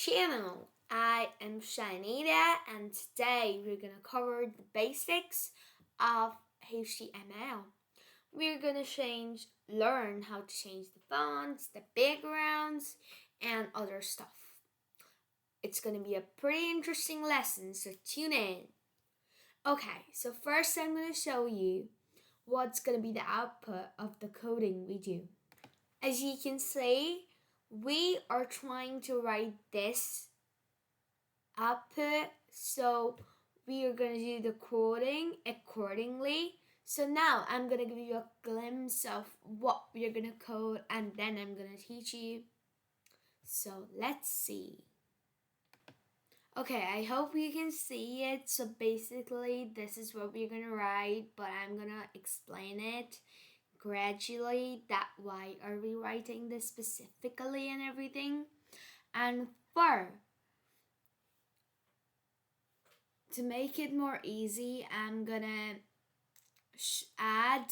channel. I am Shanita, and today we're going to cover the basics of HTML. We're going to learn how to change the fonts, the backgrounds, and other stuff. It's going to be a pretty interesting lesson, so tune in. Okay, so first I'm going to show you what's going to be the output of the coding we do. As you can see, we are trying to write this output, so we are going to do the coding accordingly. So now I'm going to give you a glimpse of what we are going to code, and then I'm going to teach you. So let's see. Okay, I hope you can see it. So basically this is what we're going to write, but I'm going to explain it gradually, that why are we writing this specifically and everything. And to make it more easy, I'm gonna add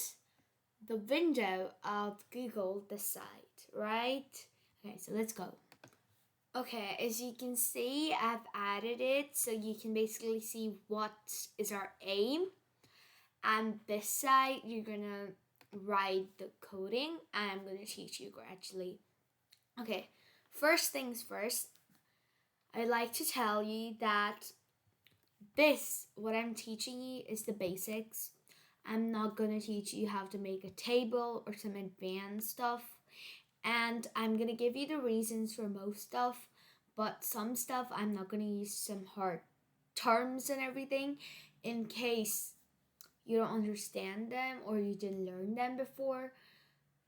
the window of Google the site, right? Okay, so let's go. Okay, as you can see, I've added it, so you can basically see what is our aim. And this side, you're gonna write the coding, and I'm gonna teach you gradually. Okay, first things first, I'd like to tell you that what I'm teaching you is the basics. I'm not gonna teach you how to make a table or some advanced stuff. And I'm gonna give you the reasons for most stuff, but some stuff I'm not gonna use some hard terms and everything in case you don't understand them or you didn't learn them before.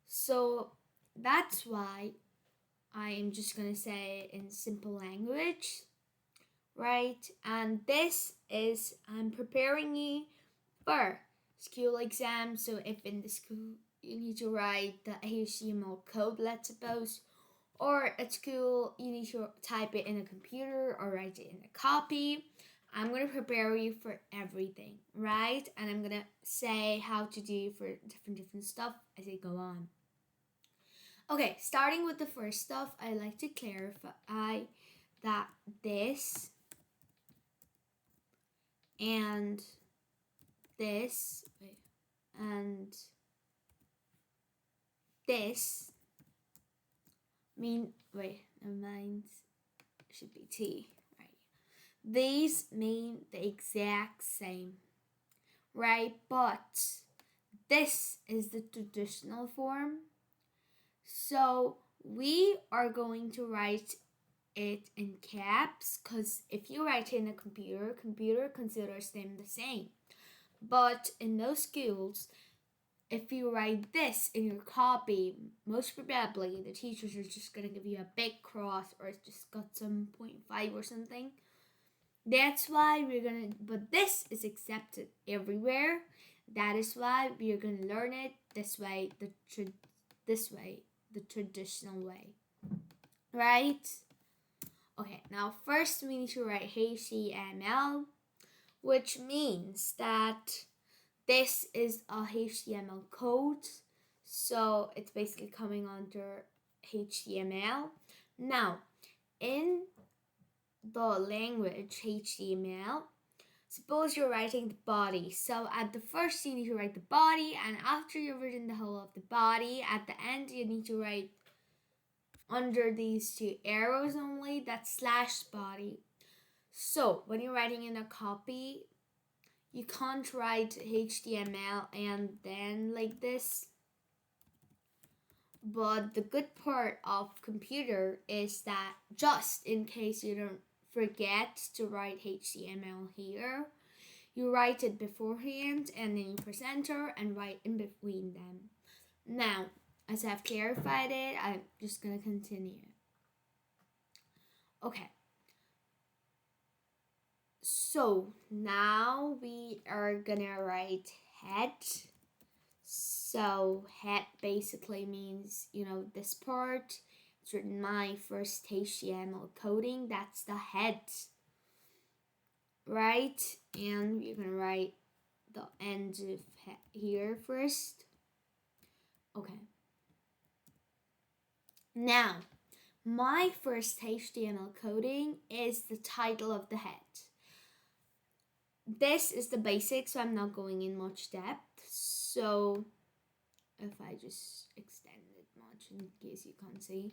So that's why I am just gonna say it in simple language, right? And this is, I'm preparing you for school exams. So if in the school you need to write the HTML code, let's suppose, or at school you need to type it in a computer or write it in a copy, I'm going to prepare you for everything, right? And I'm going to say how to do for different stuff as I go on. Okay, starting with the first stuff, I like to clarify that this and this and this never mind, it should be T, right? These mean the exact same, right? But this is the traditional form. So we are going to write it in caps, because if you write it in a computer considers them the same. But in most schools, if you write this in your copy, most probably the teachers are just going to give you a big cross, or it's just got some 0.5 or something. That's why but this is accepted everywhere. That is why we are going to learn it this way, the traditional way, right? Okay, now first we need to write HTML, which means that this is a HTML code, so it's basically coming under HTML. Now, in the language HTML, suppose you're writing the body. So at the first you need to write the body, and after you've written the whole of the body, at the end you need to write under these two arrows only, that's /body. So when you're writing in a copy, you can't write HTML and then like this. But the good part of computer is that just in case you don't forget to write HTML here, you write it beforehand and then you press enter and write in between them. Now, as I've clarified it, I'm just going to continue. Okay. So now we are gonna write head. So head basically means, this part. It's written my first HTML coding. That's the head, right? And we're gonna write the end of head here first. Okay. Now, My first HTML coding is the title of the head. This is the basics, so I'm not going in much depth. So if I just extend it much in case you can't see.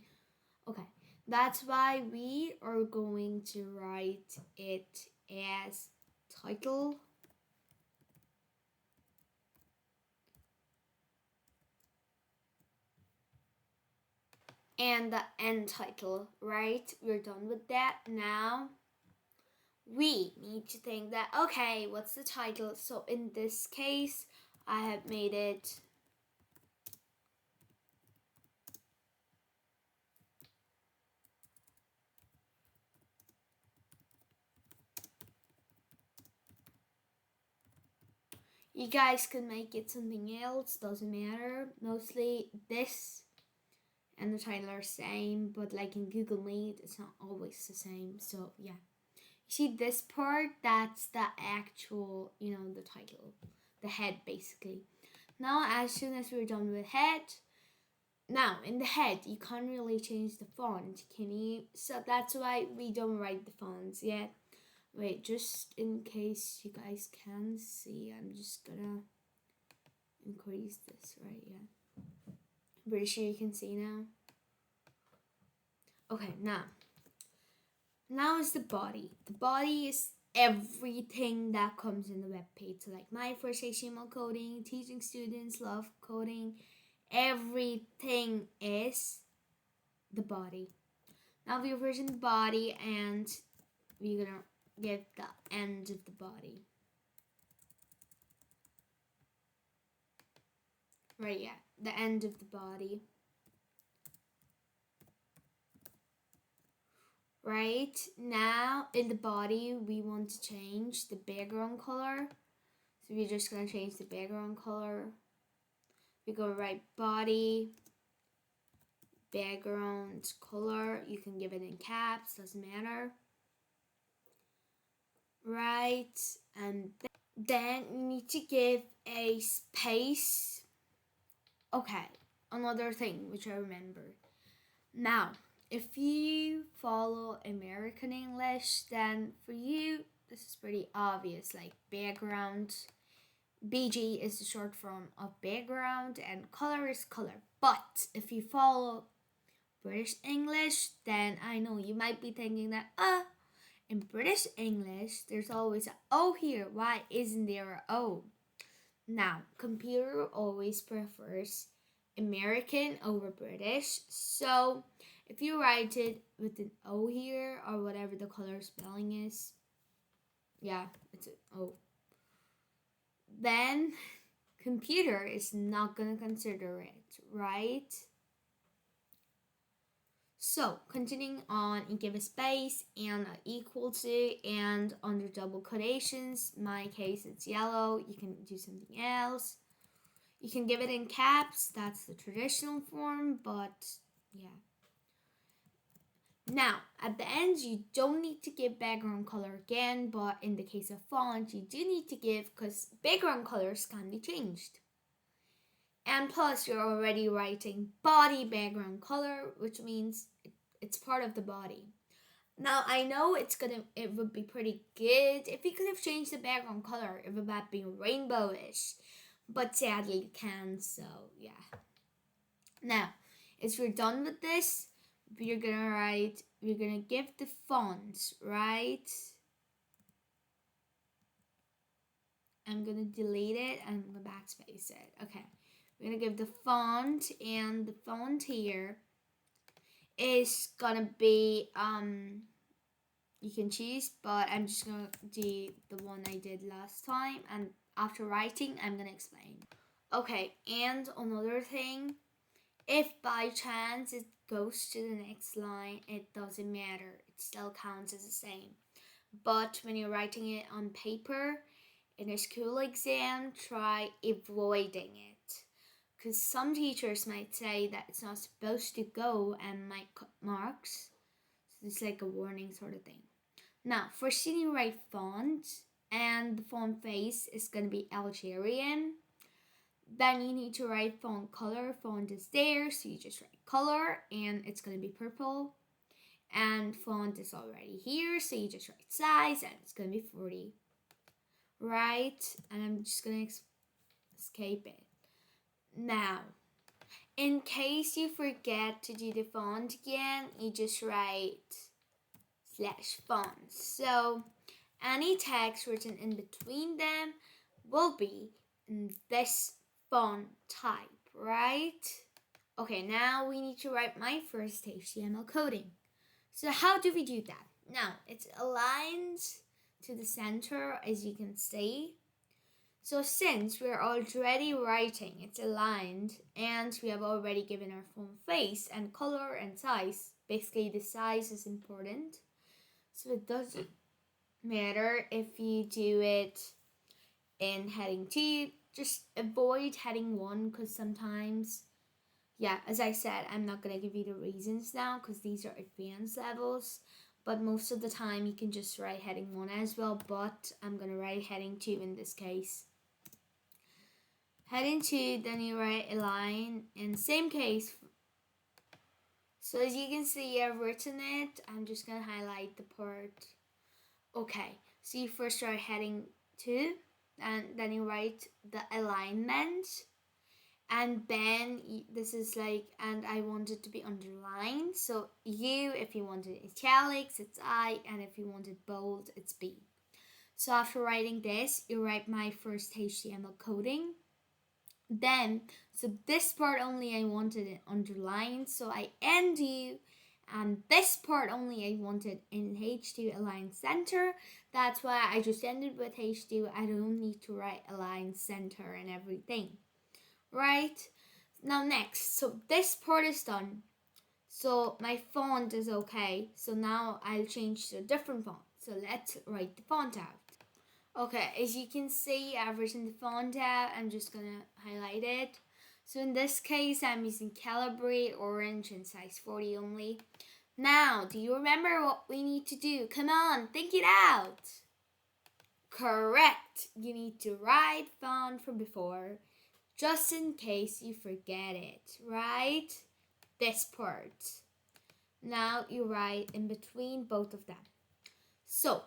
Okay, that's why we are going to write it as title and the end title, right? We're done with that. Now we need to think that, okay, what's the title? So in this case, I have made it you guys can make it something else, doesn't matter. Mostly this and the title are same, but like in Google Meet, it's not always the same. So yeah. You see this part, that's the actual, the title, the head basically. Now, as soon as we're done with head, now in the head, you can't really change the font, can you? So that's why we don't write the fonts yet. Wait, just in case you guys can see, I'm just gonna increase this, right? Yeah. Pretty sure you can see now. Okay, now is the body. The body is everything that comes in the web page. So like my first HTML coding, teaching students love coding, everything is the body. Now we're version the body and we're gonna get the end of the body. Right, yeah, the end of the body. Right, now in the body we want to change the background color. So we're just gonna change the background color. We're gonna write body, background color. You can give it in caps, doesn't matter. Right, and then you need to give a space. Okay, another thing which I remember. Now, if you follow American English, then for you, this is pretty obvious. Like background, BG is the short form of background, and color is color. But if you follow British English, then I know you might be thinking that, in British English, there's always a O here. Why isn't there a O? Now, computer always prefers American over British. So, if you write it with an O here or whatever the color spelling is, yeah, it's an O. Then computer is not going to consider it, right? So, continuing on, you give a space and a equal to, and under double quotations, in my case it's yellow, you can do something else. You can give it in caps, that's the traditional form, but yeah. Now, at the end, you don't need to give background color again, but in the case of font, you do need to give because background colors can be changed. And plus, you're already writing body background color, which means it's part of the body. Now, I know it would be pretty good if you could have changed the background color if it had been rainbowish, but sadly you can't, so yeah. Now, as we're done with this, we're gonna give the font, right? I'm gonna delete it and I'm gonna backspace it. Okay, we're gonna give the font, and the font here is gonna be, you can choose, but I'm just gonna do the one I did last time, and after writing, I'm gonna explain. Okay, and another thing, if by chance it goes to the next line, it doesn't matter. It still counts as the same. But when you're writing it on paper in a school exam, try avoiding it. Because some teachers might say that it's not supposed to go and might cut marks. So it's like a warning sort of thing. Now, for senior right font, and the font face is going to be Algerian. Then you need to write font color. Font is there, so you just write color and it's going to be purple. And font is already here, so you just write size and it's going to be 40. Right? And I'm just going to escape it. Now, in case you forget to do the font again, you just write /font. So any text written in between them will be in this font type, right? Okay, now we need to write my first HTML coding. So how do we do that? Now, it's aligned to the center, as you can see. So since we're already writing, it's aligned, and we have already given our font face and color and size. Basically, the size is important. So it doesn't matter if you do it in heading 2. Just avoid heading 1 because sometimes, yeah, as I said, I'm not going to give you the reasons now because these are advanced levels. But most of the time you can just write heading 1 as well. But I'm going to write heading 2 in this case. Heading 2, then you write a line. In same case. So as you can see, I've written it. I'm just going to highlight the part. Okay, so you first write heading 2. And then you write the alignment. And then this is like, and I want it to be underlined. So U, if you wanted italics, it's I, and if you wanted bold, it's B. So after writing this, you write my first HTML coding. Then, so this part only I wanted it underlined, so I end U, and this part only I wanted in H2 align center. That's why I just ended with H2. I don't need to write align center and everything. Right? Now next, so this part is done. So my font is okay. So now I'll change to a different font. So let's write the font out. Okay, as you can see, I've written the font out. I'm just gonna highlight it. So in this case, I'm using Calibri Orange and size 40 only. Now, do you remember what we need to do? Come on, think it out. Correct. You need to write font from before, just in case you forget it, right? This part. Now you write in between both of them. So,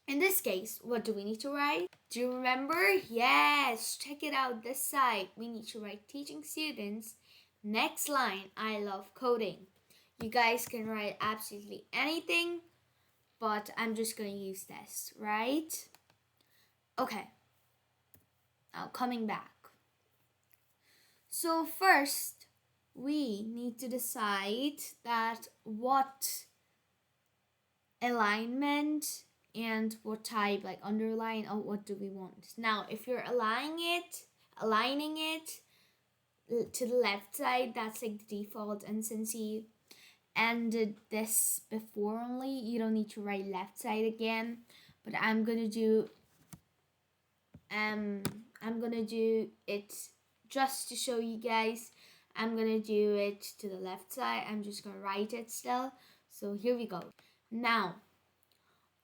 in this case, what do we need to write? Do you remember? Yes, check it out this side. We need to write teaching students. Next line, I love coding. You guys can write absolutely anything, but I'm just going to use this, right? Okay, now coming back. So first, we need to decide that what alignment and what type, like underline, or what do we want. Now, if you're aligning it to the left side, that's like the default, and since you ended this before only, you don't need to write left side again. But I'm gonna do it just to show you guys. I'm gonna do it to the left side. I'm just gonna write it still. So here we go. Now,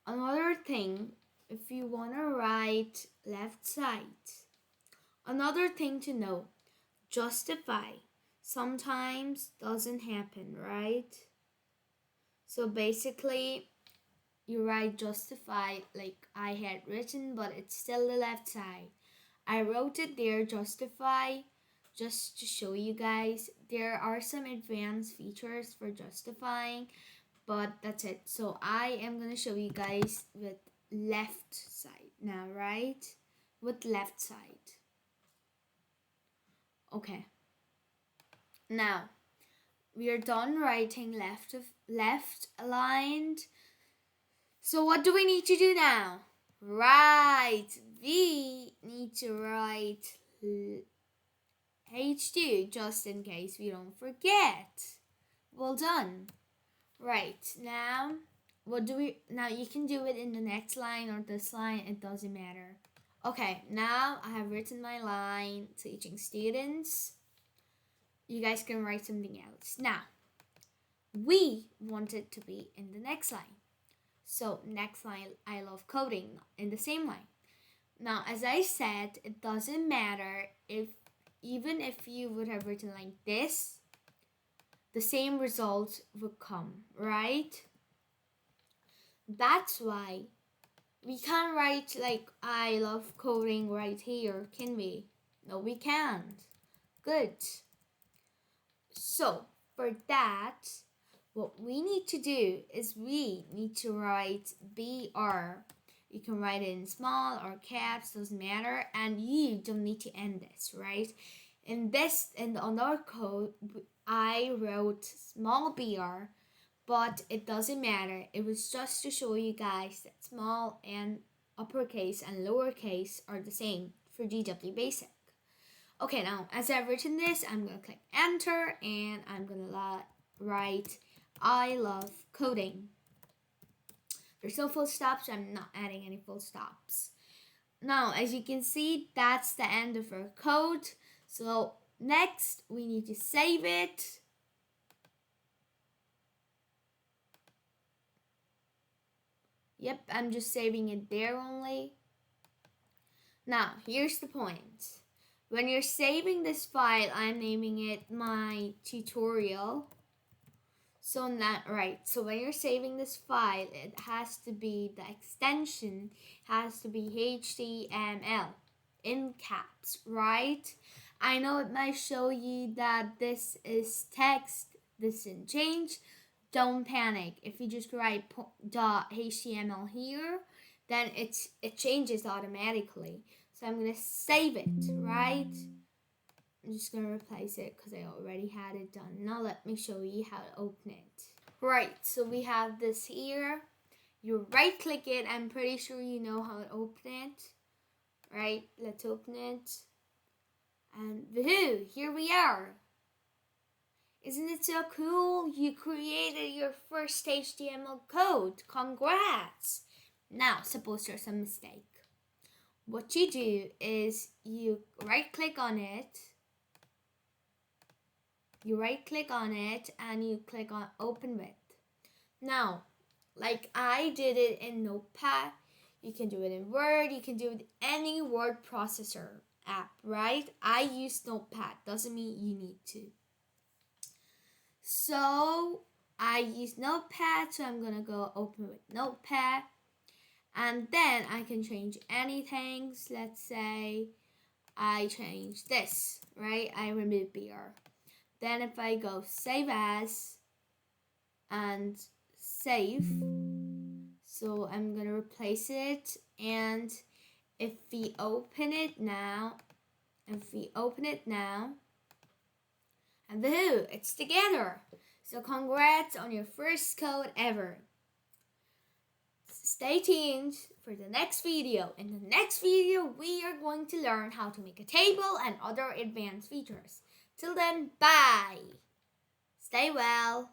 another thing, if you wanna write left side, another thing to know, justify sometimes doesn't happen, right? So basically, you write justify like I had written, but it's still the left side. I wrote it there, justify, just to show you guys. There are some advanced features for justifying, but that's it. So I am going to show you guys with left side now, right? With left side. Okay. Now, we are done writing left aligned. So what do we need to do now? Right, we need to write H2 just in case we don't forget. Well done. Right, now now you can do it in the next line or this line, it doesn't matter. Okay, now I have written my line, teaching students. You guys can write something else. Now, we want it to be in the next line. So next line, I love coding in the same line. Now, as I said, it doesn't matter even if you would have written like this, the same result would come, right? That's why we can't write like I love coding right here, can we? No, we can't. Good. So for that, what we need to do is we need to write BR. You can write it in small or caps, doesn't matter, and you don't need to end this, right? In our code, I wrote small BR, but it doesn't matter. It was just to show you guys that small and uppercase and lowercase are the same for GW Basic. Okay, now as I've written this, I'm gonna click enter and I'm gonna write I love coding. There's no full stops, so I'm not adding any full stops. Now, as you can see, that's the end of our code. So next, we need to save it. Yep, I'm just saving it there only. Now, here's the point. When you're saving this file, I'm naming it my tutorial. So when you're saving this file, it has to be, the extension has to be HTML in caps, right? I know it might show you that this is text, this didn't change. Don't panic. If you just write .html here, then it changes automatically. So I'm gonna save it, right? I'm just gonna replace it because I already had it done. Now let me show you how to open it. Right, so we have this here. You right click it. I'm pretty sure you know how to open it. Right, let's open it. And woohoo, here we are. Isn't it so cool? You created your first HTML code. Congrats! Now, suppose there's a mistake. What you do is you right click on it. You right click on it and you click on open with. Now, like I did it in Notepad, you can do it in Word, you can do it in any word processor app, right? I use Notepad, doesn't mean you need to. So I use Notepad, so I'm gonna go open with Notepad. And then I can change anything. Let's say I change this, right? I remove BR. Then if I go save as and save, so I'm gonna replace it. And if we open it now, and woohoo, it's together. So congrats on your first code ever. Stay tuned for the next video. In the next video, we are going to learn how to make a table and other advanced features. Till then, bye. Stay well.